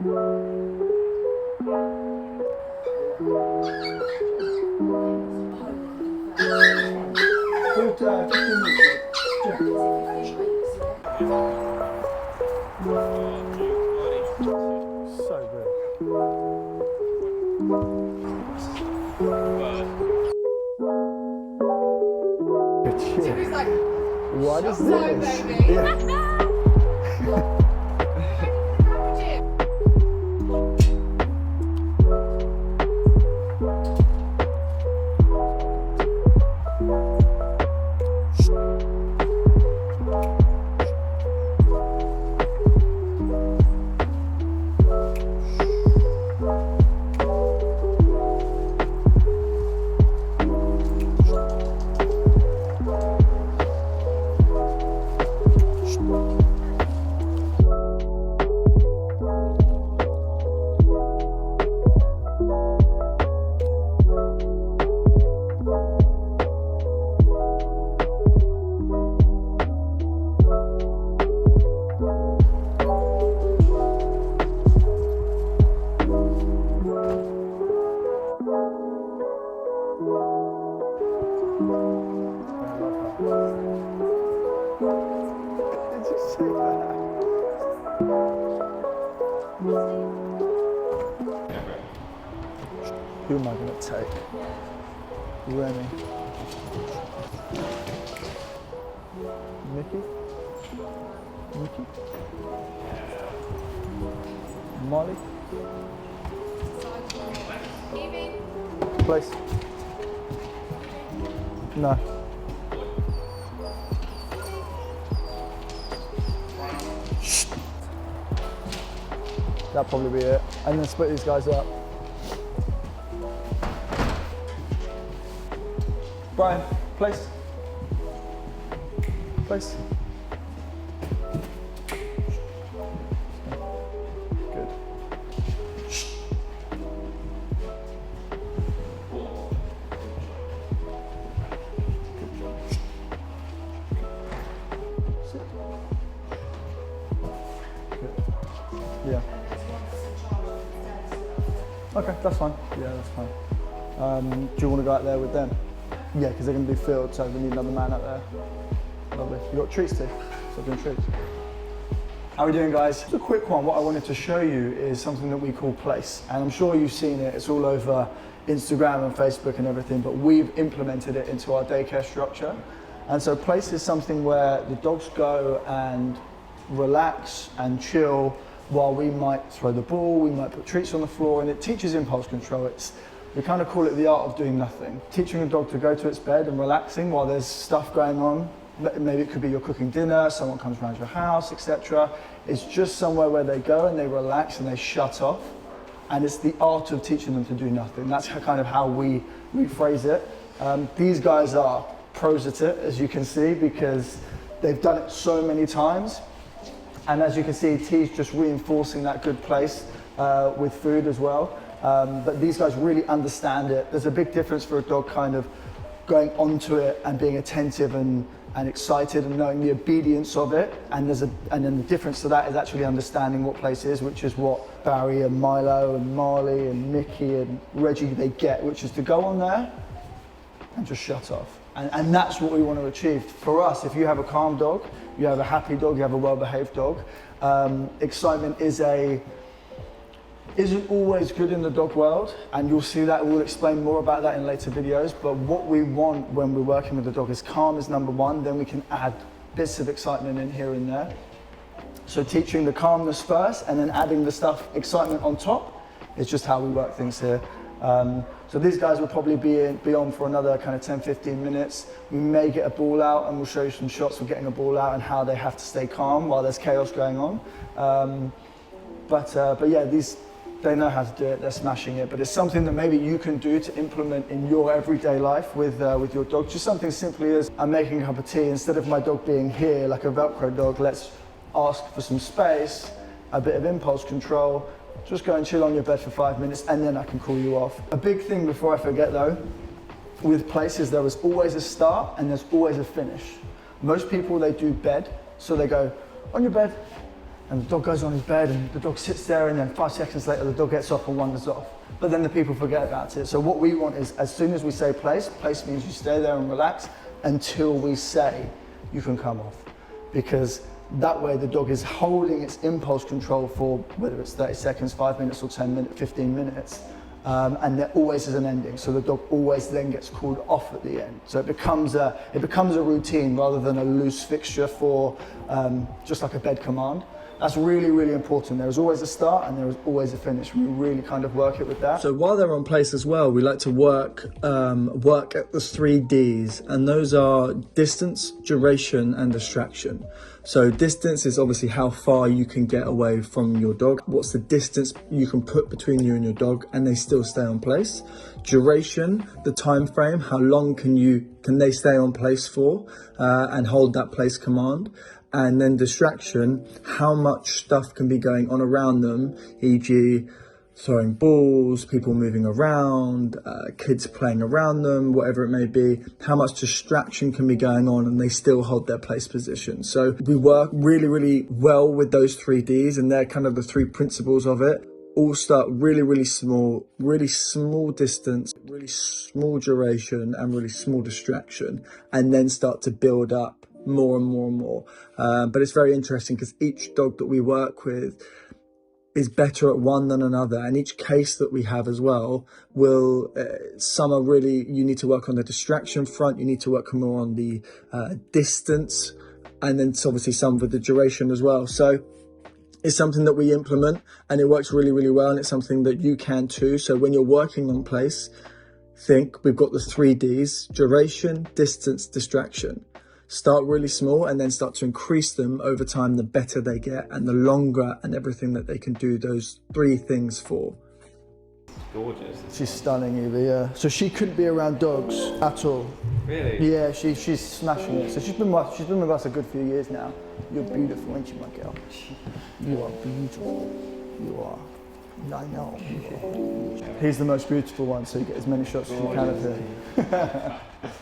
So good. Jimmy's like, What is showtime, this? baby. Yeah. Who am I going to take? Remy. Mickey? Mickey? Molly? Place? No. That'll probably be it. And then split these guys up. Brian, place. Place. Good. Sit. Good. Yeah. Okay, that's fine. Yeah, that's fine. Do you want to go out there with them? Yeah, because they're going to be filled, so we need another man out there. Lovely. You got treats too? So doing treats. How are we doing, guys? Just a quick one. What I wanted to show you is something that we call Place, and I'm sure you've seen it. It's all over Instagram and Facebook and everything, but we've implemented it into our daycare structure. And so Place is something where the dogs go and relax and chill while we might throw the ball, we might put treats on the floor, and it teaches impulse control. We kind of call it the art of doing nothing. Teaching a dog to go to its bed and relaxing while there's stuff going on. Maybe it could be you're cooking dinner, someone comes around your house, etc. It's just somewhere where they go and they relax and they shut off. And it's the art of teaching them to do nothing. That's kind of how we phrase it. These guys are pros at it, as you can see, because they've done it so many times. And as you can see, T's just reinforcing that good place with food as well. But these guys really understand it. There's a big difference for a dog kind of going onto it and being attentive and excited and knowing the obedience of it. And then the difference to that is actually understanding what place is, which is what Barry and Milo and Marley and Mickey and Reggie, they get, which is to go on there and just shut off. And that's what we want to achieve. For us, if you have a calm dog, you have a happy dog, you have a well-behaved dog, excitement isn't always good in the dog world, and you'll see that. We'll explain more about that in later videos, but what we want when we're working with the dog is calm is number one, then we can add bits of excitement in here and there. So teaching the calmness first and then adding the stuff, excitement on top, is just how we work things here. So these guys will probably be on for another kind of 10-15 minutes. We may get a ball out and we'll show you some shots of getting a ball out and how they have to stay calm while there's chaos going on. But yeah, they know how to do it, they're smashing it, but it's something that maybe you can do to implement in your everyday life with your dog. Just something simply as, I'm making a cup of tea, instead of my dog being here like a Velcro dog, let's ask for some space, a bit of impulse control, just go and chill on your bed for 5 minutes and then I can call you off. A big thing before I forget though, with places there is always a start and there's always a finish. Most people, they do bed, so they go on your bed, and the dog goes on his bed and the dog sits there, and then 5 seconds later the dog gets off and wanders off. But then the people forget about it. So what we want is, as soon as we say place means you stay there and relax until we say you can come off. Because that way the dog is holding its impulse control for whether it's 30 seconds, 5 minutes or 10 minutes, 15 minutes. And there always is an ending. So the dog always then gets called off at the end. So it becomes a routine rather than a loose fixture for just like a bed command. That's really, really important. There is always a start and there is always a finish. We really kind of work it with that. So while they're on place as well, we like to work at the 3 Ds, and those are distance, duration, and distraction. So distance is obviously how far you can get away from your dog. What's the distance you can put between you and your dog and they still stay on place? Duration, the time frame, how long can they stay on place for and hold that place command? And then distraction, how much stuff can be going on around them, e.g. throwing balls, people moving around, kids playing around them, whatever it may be, how much distraction can be going on and they still hold their place position. So we work really, really well with those 3 Ds, and they're kind of the 3 principles of it. All start really small distance, really small duration, and really small distraction, and then start to build up more and more and more. But it's very interesting because each dog that we work with is better at one than another, and each case that we have as well will some are really, you need to work on the distraction front, you need to work more on the distance, and then obviously some with the duration as well. So it's something that we implement and it works really, really well, and it's something that you can too. So when you're working on place, think we've got the 3 Ds: duration, distance, distraction. Start really small and then start to increase them over time. The better they get and the longer and everything that they can do those 3 things for. Gorgeous. She's stunning, Eva, yeah. So she couldn't be around dogs at all. Really? Yeah, she's smashing it. So she's been with us a good few years now. You're beautiful, aren't you, my girl? You are beautiful. You are. I know. You are. He's the most beautiful one, so you get as many shots as you can of him.